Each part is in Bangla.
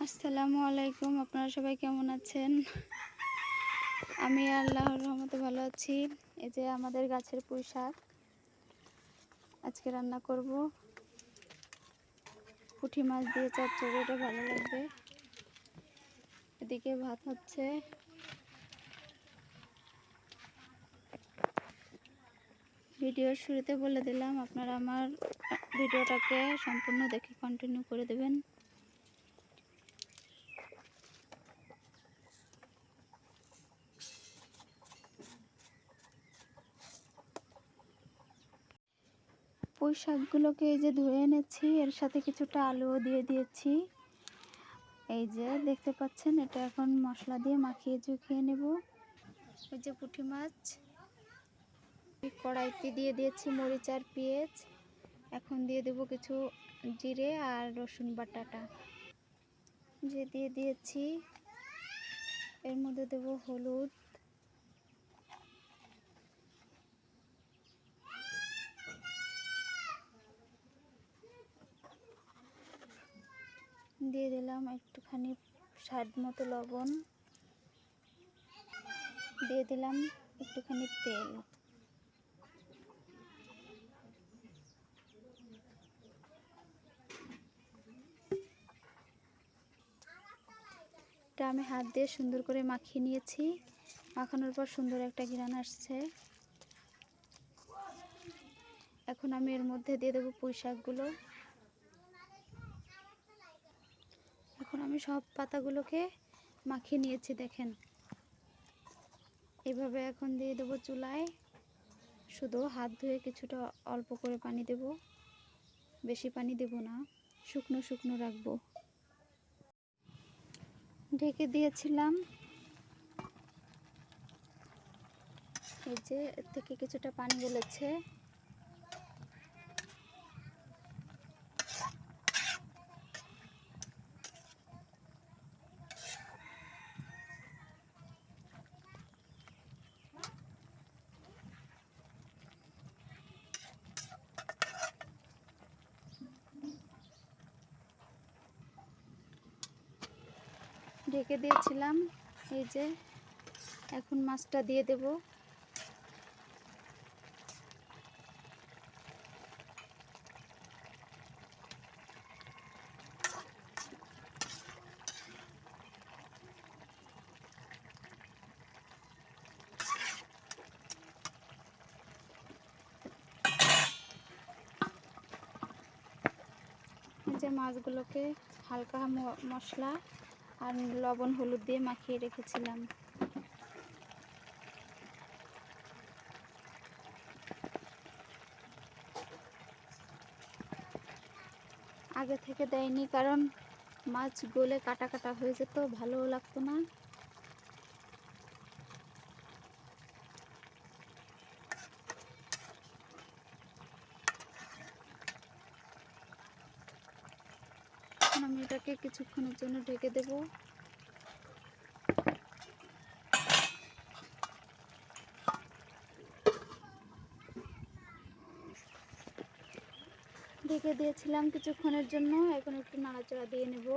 আসসালামু আলাইকুম। আপনারা সবাই কেমন আছেন? আমি আল্লাহর রহমতে ভালো আছি। এই যে আমাদের গাছের পুঁই শাক আজকে রান্না করব। পুঁটি মাছ দিয়ে চচ্চড়ি, এটা ভালো লাগবে। এদিকে ভাত হচ্ছে। ভিডিওর শুরুতে বলে দিলাম, আপনারা আমার ভিডিওটাকে সম্পূর্ণ দেখে কন্টিনিউ করে দেবেন। পুঁই শাকগুলোকে এই যে ধুয়ে এনেছি, এর সাথে কিছুটা আলুও দিয়ে দিয়েছি। এই যে দেখতে পাচ্ছেন, এটা এখন মশলা দিয়ে মাখিয়ে চুখিয়ে নেব। এই যে পুঁটি মাছ কড়াইতে দিয়ে দিয়েছি মরিচ আর পেঁয়াজ। এখন দিয়ে দেব কিছু জিরে আর রসুন বাটাটা যে দিয়ে দিয়েছি। এর মধ্যে দেব হলুদ, দিয়ে দিলাম একটুখানি স্বাদ মতো লবণ, দিয়ে দিলাম একটুখানি তেল। এটা আমি হাত দিয়ে সুন্দর করে মাখিয়ে নিয়েছি। মাখানোর পর সুন্দর একটা ঘ্রাণ আসছে। এখন আমি এর মধ্যে দিয়ে দেবো পুঁই শাকগুলো। এখন আমি সব পাতাগুলোকে মাখিয়ে নিয়েছি, দেখেন এভাবে। এখন দিয়ে দেবো চুলায়, শুধু হাত ধুয়ে কিছুটা অল্প করে পানি দেব, বেশি পানি দেব না, শুকনো শুকনো রাখবো। ঢেকে দিয়েছিলাম। এই যে এর থেকে কিছুটা পানি গলেছে। ঢেকে দিয়েছিলাম। এই যে এখন মাছটা দিয়ে দেব। এই যে মাছগুলোকে হালকা মশলা আর লবণ হলুদ দিয়ে মাখিয়ে রেখেছিলাম। আগে থেকে দেয়নি, কারণ মাছ গলে কাটা কাটা হয়ে যেত, ভালোও লাগতো না। এখন আমি এটাকে কিছুক্ষণের জন্য ঢেকে দেব। ঢেকে দিয়েছিলাম কিছুক্ষণের জন্য। এখন একটু নাড়াচাড়া দিয়ে নেব।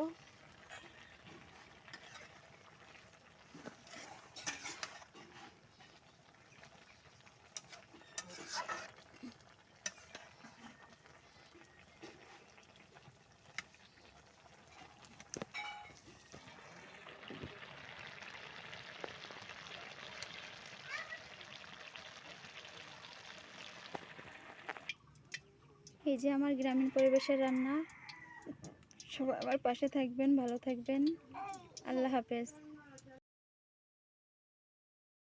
এই যে আমার গ্রামীণ পরিবেশের রান্না। সবাই আমার পাশে থাকবেন, ভালো থাকবেন। আল্লাহ হাফেজ।